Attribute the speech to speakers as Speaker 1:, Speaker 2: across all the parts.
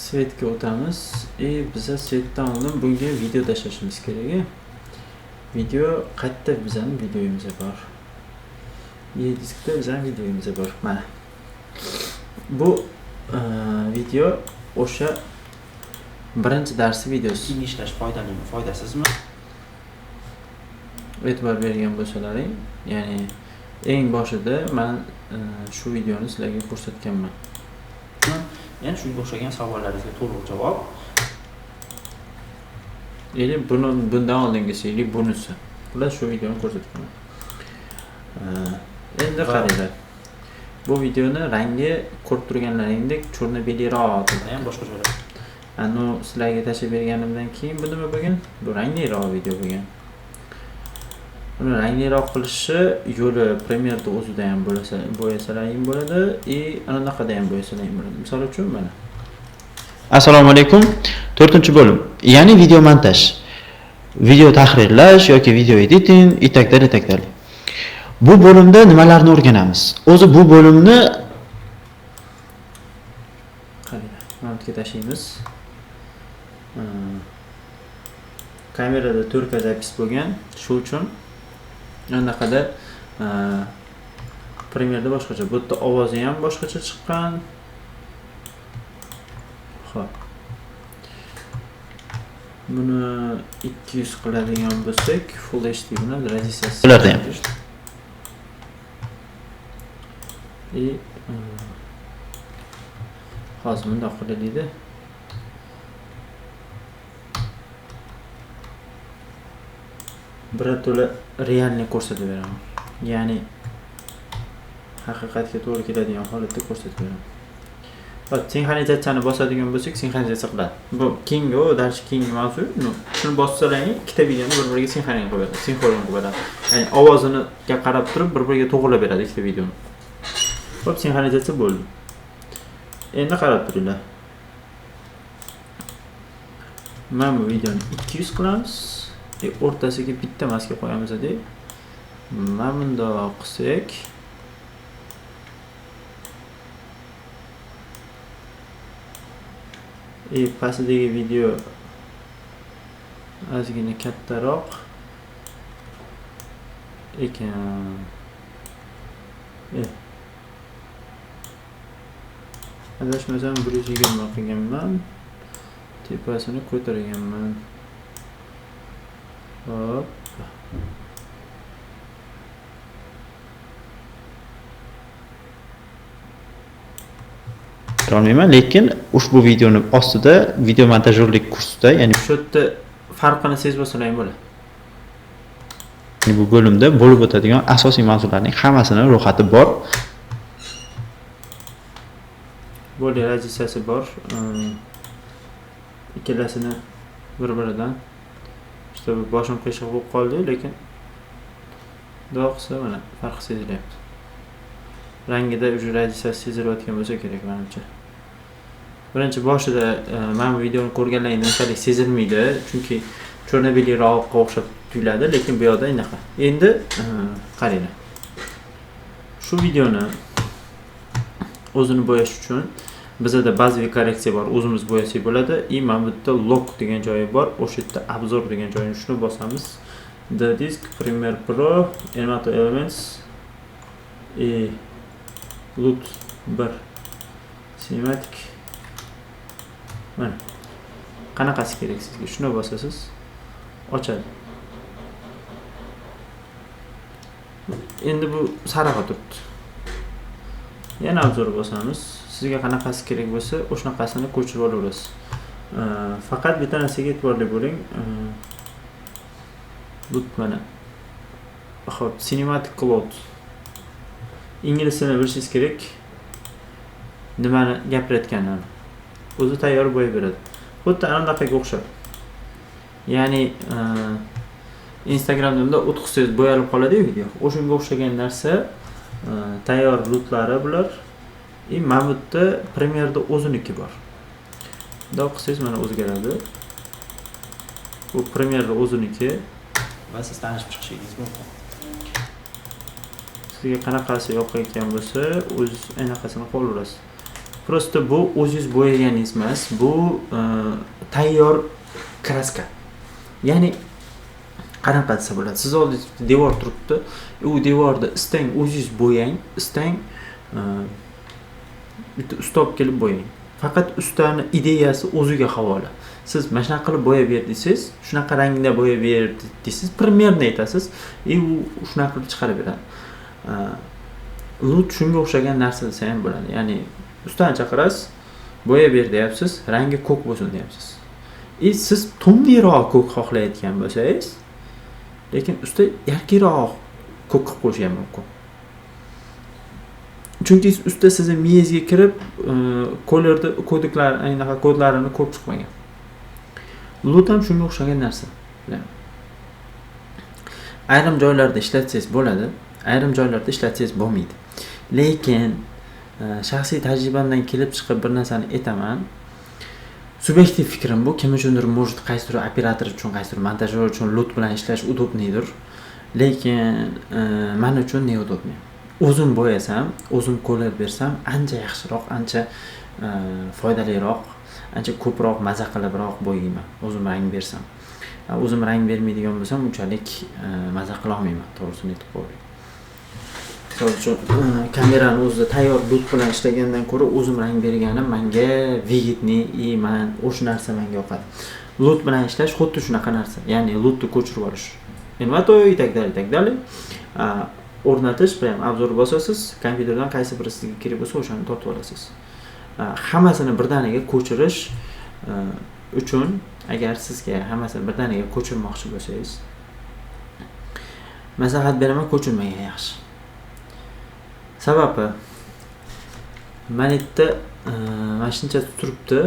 Speaker 1: Svetga o'tamiz. Biza svetdan oldin bunga video tashlashimiz kerak. Video qayerda bizning videomiz bor. Diskda bizning videomiz bor. Mana. Bu video o'sha birinchi darsi videosi.
Speaker 2: Keng ishlash foydalimi, foydasizmi?
Speaker 1: E'tibor bergan bo'lsalaring, ya'ni eng boshida men shu videoni sizlarga ko'rsatganman.
Speaker 2: Ya'ni shunga o'xshagan savollaringizga to'liq javob.
Speaker 1: Bundan oldingisi, bunisi. Ular shu videoni ko'rsatganman. Endi qaranglar. Bu videoni rangi ko'rib turganlaringdek cho'rna-beliroq,
Speaker 2: ham boshqa joylar.
Speaker 1: Ani sizlarga tashlab berganimdan keyin bu nima bo'lgan? Bu rangliroq video bo'lgan. Uni rangliroq qilishi yo'li Premiere'da o'zida ham bo'yasalar ham bo'ladi, anaqada ham bo'yasalar ham bo'ladi. Misol uchun mana.
Speaker 3: Assalomu alaykum. 4-bo'lim. Ya'ni video montaj. Video tahrirlash yoki video editing, etaklar. Bu bo'limda nimalarni o'rganamiz? O'zi bu bo'limni
Speaker 1: qaranglar. Mana tashlaymiz. Kamerada 4K zapis bo'lgan. Shu uchun anaqada Premiere'da boshqacha. Bu yerda ovozi ham boshqacha chiqqan. Xo'p. Buni 200 qiladigan bo'lsak, Full HD bilan raziyasi
Speaker 3: ularda ham.
Speaker 1: Hozir bunday qilaylik-da. Birato'la realni ko'rsatib beraman. Ya'ni haqiqatga to'g'ri keladigan holatda ko'rsatib beraman. Hop, sinxronizatsiyani bosadigan bo'lsak, sinxronizatsiya qiladi. Bu keyingi dars keyingi mavzu. Shuni bossalaring, ikkita videoni bir-biriga sinxron qilib beradi. Sinxron qilib beradi. Ya'ni ovozini qarab turib, bir-biriga to'g'rilab beradi ikkita videoni. Hop, sinxronizatsiya bo'ldi. Endi qarab turinglar. Mana bu videoni 200 qilamiz. O'rtasiga bitta maska qo'yamiz edi. Mana bundoq qilsak, pastdagi video ozgina kattaroq ekan. Adashmasam 120 qilganman. Tepasini ko'targanman. Hop.
Speaker 3: Bilmayman, lekin ushbu videoni ostida video montajyorlik kursida, ya'ni
Speaker 1: shu yerda farqini sezib olsalaring bo'ladi.
Speaker 3: Bu bo'limda bo'lib o'tadigan asosiy mavzularning hammasini ro'yxati bor.
Speaker 1: Bo'ldi, raziyasi bor. Ikkalasini bir-biridan işte bu boshim qiyshiq bo'lib qoldi, lekin do'qsa mana farqi sezilyapti. Rangida ujur raziyasi sezilayotgan bo'lsa kerak menimcha. Birinchi boshida mana bu videoni ko'rganlaringda unchalik sezilmaydi, chunki cho'rna-beliroqqa o'xshab tuyuladi, lekin bu yoqda inaqa. Endi qaranglar. Shu videoni o'zini bo'yash uchun bizda bazaviy korreksiya bor, o'zimiz bo'yasak bo'ladi. Mana bu yerda log degan joyi bor, o'sha yerda obzor degan joyini shuni bosamiz. The Disk, Premiere Pro, Elgato Elements, Lut 1, Cinematic. Mana qanaqasi kerak sizga? Shuni bosasiz, ochadi. Endi bu saraga turibdi. Yana obzor bosamiz. Sizga qanaqasi kerak bo'lsa, o'shanaqasini ko'chirib olaverasiz. Faqat bitta narsaga e'tiborli bo'ling. Bu mana. Xo'p, Cinematic Cloud. Ingliz tilini bilishingiz kerak. Nimani gapirayotganini. O'zi tayyor bo'yab beradi. Xuddi anaqaga o'xshab. Ya'ni Instagramda o'tqizsangiz bo'yalib qoladi-ku video. O'shunga o'xshagan narsa tayyor lutlari bular. Mana bu yerda Premiere'da o'ziniki bor. Bundoq qilsangiz mana o'zgaradi. Bu Premiere'da o'ziniki
Speaker 2: Va siz tanishib chiqishingiz mumkin.
Speaker 1: Sizga qanaqasi yoqayotgan bo'lsa, o'z anaqasini qo'llaverasiz. Prosta bu o'zingiz bo'yaganingiz emas, bu tayyor kraska. Ya'ni qanaqa desa bo'ladi? Siz oldingizda devor turibdi. U devorda istang o'zingiz bo'yang, istang bitta usta olib kelib bo'yang. Faqat ustani ideyasi o'ziga havola. Siz mana shunaqa qilib bo'yab ber desangiz, shunaqa rangda bo'yab ber desangiz, primerni aytasiz, u shunaqa qilib chiqarib beradi. Lut shunga o'xshagan narsa desa ham bo'ladi. Ya'ni ustani chaqirasiz, bo'yab ber deyapsiz, rangi ko'k bo'lsin deyapsiz. Siz tonliroq ko'k xohlayotgan bo'lsangiz, lekin usta yarkiroq ko'k qilib qo'yishi ham mumkin. Chunki usta sizning miyangizga kirib, kodlarini ko'rib chiqmagan. Lut ham shunga o'xshagan narsa. Ayrim joylarda ishlatsangiz bo'ladi, ayrim joylarda ishlatsangiz bo'lmaydi. Lekin shaxsiy tajribamdan kelib chiqib bir narsani aytaman. Subyektiv fikrim bu, kim uchundir, может, qaysidir operator uchun, qaysidir montajyor uchun lut bilan ishlash udobniydir. Lekin men uchun ne udobniy. O'zim bo'yasam, o'zim qo'llab bersam, ancha yaxshiroq, ancha foydaliroq, ancha ko'proq maza qilibroq bo'yayman. O'zim rang bersam. O'zim rang bermaydigan bo'lsam, unchalik maza qila olmayman, to'g'risini aytib qo'yay. Misol uchun, kamerani o'zida tayyor lut bilan ishlagandan ko'ra o'zim rang berganim menga vigidniy, men o'sha narsa menga yoqadi. Lut bilan ishlash xuddi shunaqa narsa. Ya'ni lutni ko'chirib olish. Nima takdali. O'rnatish bilan obzor bosasiz, kompyuterdan qaysi biri sizga kerak bo'lsa, o'shani tortib olasiz. Hammasini birdaniga ko'chirish uchun agar sizga hammasini birdaniga ko'chirmoqchi bo'lsangiz, maslahat beraman, ko'chirmagan yaxshi. Sababi mana yerda mana shuncha turibdi.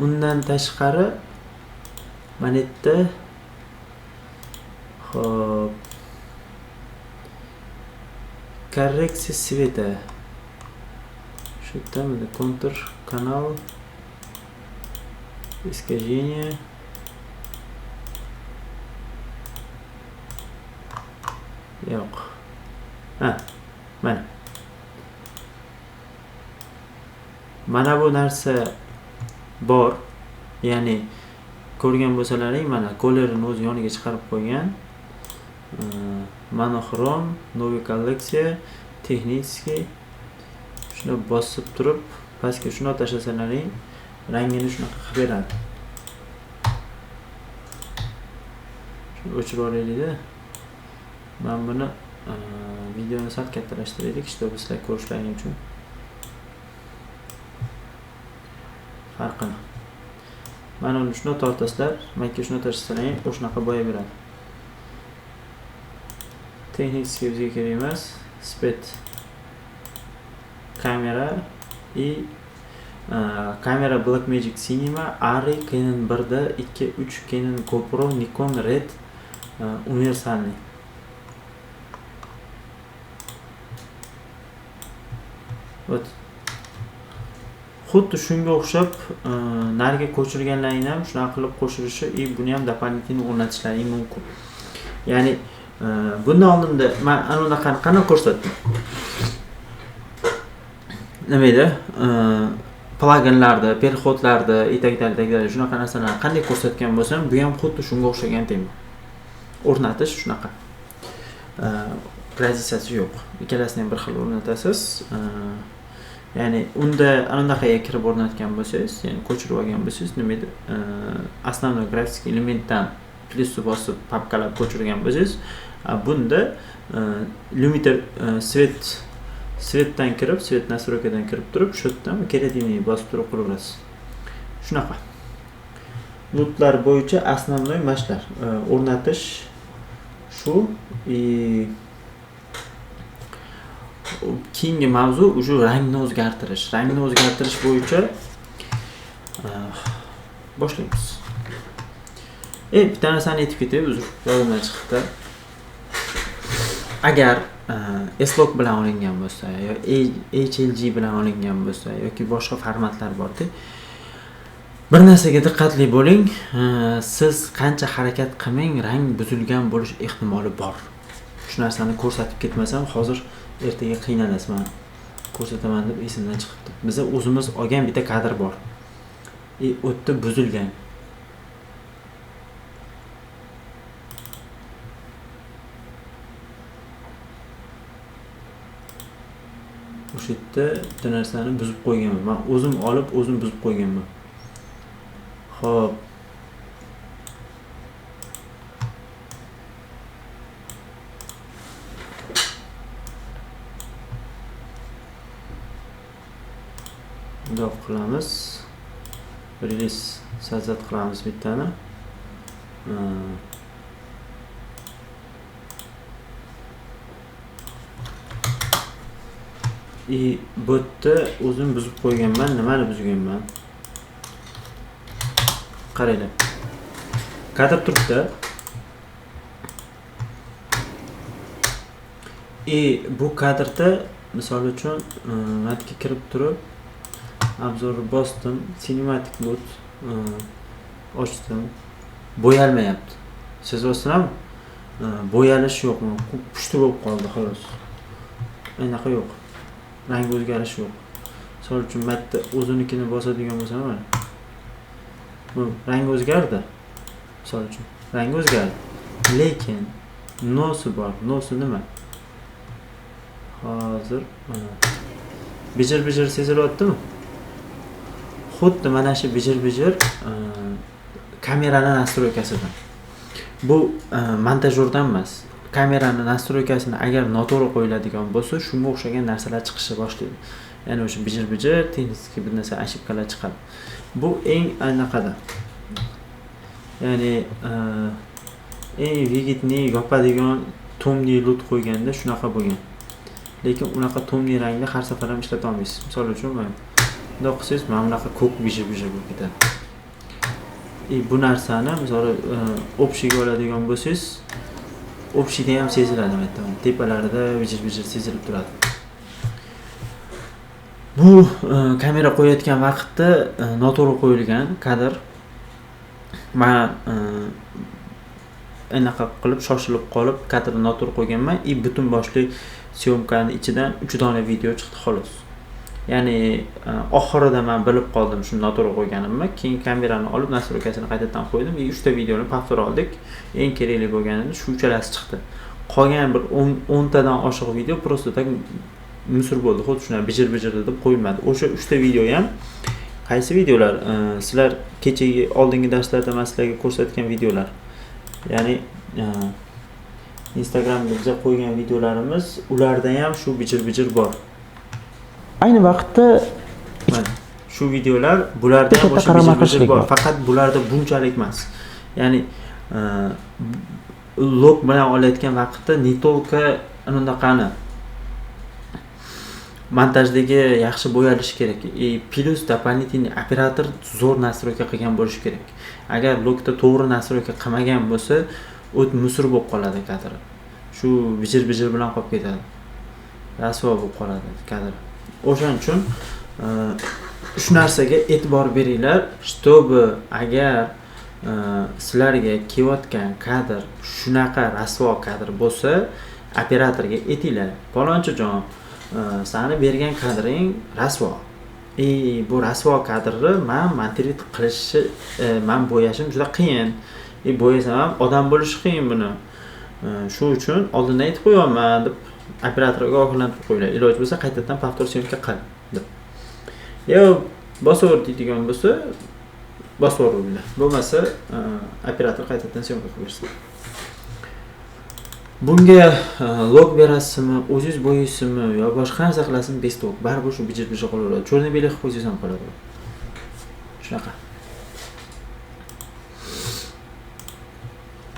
Speaker 1: Undan tashqari mana yerda hop коррекция света. Что там? Это контур, канал, искажение. Yo'q. Mana bu narsa bor. Ya'ni ko'rgan bo'lsalaring, mana kollerini o'z yoniga chiqarib qo'ygan. Monoxrom, новая коллекция, texniskiy. Shuni bosib turib, pastga shuni tashlasalaring, rangini shunaqa qilib beradi. Shuni o'chirib olaylik-da. Men buni videoni sal kattalashtiraylik, чтобы sizlar ko'rishlaring uchun. Farqini. Mana uni shuni tortasizlar, menga shuni tashlasalar, o'shanaqa bo'yab beradi. Texniskiy bizga kerak emas. Spet kamera kamera Blackmagic Cinema, Arri, Canon 1'da 2, 3, Canon GoPro, Nikon Red universalniy. Xuddi shunga o'xshab nariga ko'chirganlaringni ham shunaqa qilib qo'shilishi, buni ham doполнительно o'rnatishlaring mumkin. Ya'ni bundan oldinda men ana qanaqa ko'rsatdim. Nima edi? Pluginlarda, perxodlarda, etaklar shunaqa narsalarni qanday ko'rsatgan bo'lsam, bu ham xuddi shunga o'xshagan tema. O'rnatish shunaqa. Pozitsiyasi yo'q. Ikkalasini ham bir xil o'rnatasiz. Ya'ni unda anaqaga kirib o'rnatgan bo'lsangiz, ya'ni ko'chirib olgan bo'lsangiz, nima edi? Основной grafik elementdan plyusni bosib papkalab ko'chirgan bo'lsangiz, bunda limiter svetdan kirib, svet настройкадан kirib turib, shu yerdan kerakligini bosib turib quraverasiz. Shunaqa. Lutlar bo'yicha основной mashlar o'rnatish shu. Keyingi mavzu o'sha rangni o'zgartirish. Rangni o'zgartirish bo'yicha boshlaymiz. Bitta narsani aytib ketay, uzr, yodimdan chiqdi. Agar S-Log bilan olingan bo'lsa, yo HLG bilan olingan bo'lsa, yoki boshqa formatlar borda, bir narsaga diqqatli bo'ling. Siz qancha harakat qilmang, rang buzilgan bo'lish ehtimoli bor. Shu narsani ko'rsatib ketmasam, hozir ertaga qiynalasiz. Men ko'rsataman deb esimdan chiqibdi. Bizda o'zimiz olgan bitta kadr bor. O'tda buzilgan. O'sha yerda bitta narsani buzib qo'yganman. Men o'zim olib, o'zim buzib qo'yganman. Xo'p. Bundoq qilamiz. Release sajdat qilamiz bittani. Bu yerda o'zim buzib qo'yganman. Nimani buzganman? Qaranglar. Kadr turibdi. Bu kadrda misol uchun matga kirib turib obzorni bosdim, cinematic mode ochdim. Bo'yalmayapti. Sezyapsizlarmi? Bo'yalish yo'qmi? Pushti bo'lib qoldi xolos. Anaqa yo'q. Rang o'zgarish yo'q. Misol uchun matda o'zinikini bosadigan bo'lsam mana. Bu rang o'zgardi. Misol uchun rang o'zgardi. Lekin nosi bor. Nosi nima? Hozir mana bijir-bijir sezilyaptimi? Xuddi mana shu bijir-bijir kameraning nastroykasidan. Bu montajyordan emas. Kameraning nastroykasini agar noto'g'ri qo'yiladigan bo'lsa, shunga o'xshagan narsalar chiqishni boshlaydi. Ya'ni o'sha bijir-bijir, texnik bir narsa ashibkalar chiqadi. Bu eng anaqada. Ya'ni eng vigitni yopadigan tomli lut qo'yganda shunaqa bo'lgan. Lekin unaqa tomli rangni har safar ham ishlata olmaysiz. Misol uchun mana bundoq qilsangiz mana bunaqa ko'k bijir-bijir bo'lib ketadi. Bu narsani misol opshiga oladigan bo'lsangiz, opshida ham seziladi aytaman. Tepalarida bijir-bijir sezilib turadi. Bu kamera qo'yayotgan vaqtda noto'g'ri qo'yilgan kadr. Men anaqa qilib shoshilib qolib kadrni noto'g'ri qo'yganman. Butun boshli syomkani ichidan 3 dona video chiqdi xolos. Ya'ni oxirida men bilib qoldim shuni noto'g'ri qo'yganimni. Keyin kamerani olib nastroykasini qaytadan qo'ydim. 3 ta videoni paftor oldik. Eng kerakli bo'lganini shu uchalasi chiqdi. Qolgan bir 10 tadan oshiq video prosta tak musor bo'ldi. Xuddi shunday bijir-bijir deb qo'yilmadi. O'sha 3 ta video ham qaysi videolar? Sizlar kechagi oldingi darslarda men sizlarga ko'rsatgan videolar. Ya'ni Instagramga biza qo'ygan videolarimiz, ularda ham shu bijir-bijir bor.
Speaker 3: Ayni vaqtda
Speaker 1: mana shu videolar, bularda ham o'sha bijir-bijir bor. Faqat bularda bunchalik emas. Ya'ni log bilan olayotgan vaqtda не только unaqani montajdagi yaxshi bo'yalishi kerak. Plus дополнительный operator zo'r nastroyka qilgan bo'lishi kerak. Agar logda to'g'ri nastroyka qilmagan bo'lsa, o't musor bo'lib qoladi kadr. Shu bijir-bijir bilan qolib ketadi. Rasvo bo'lib qoladi kadr. O'shaning uchun shu narsaga e'tibor beringlar, чтобы agar sizlarga kelayotgan kadr shunaqa rasvo kadr bo'lsa, operatorga aytinglar. Palonchijon, seni bergan kadring rasvo. Bu rasvo kadrni men montaj qilishi, men bo'yashim juda qiyin. Bo'yasam ham odam bo'lishi qiyin buni. Shu uchun oldindan aytib qo'yaman deb operatorga ogohlantirib qo'yinglar. Iloj bo'lsa qaytadan paftor syomka qil deb. Yo, bosaver deydigan bo'lsa, bosaveringlar. Bo'lmasa, operator qaytadan syomka qilib bersin. Bunga log berasizmi, o'zingiz bo'yaysizmi yo boshqa narsa qilasizmi, besto'q. Baribir shu bijir-bijir qolaveradi. Cho'rni belak qilib qo'ysangiz ham qoladi. Shunaqa.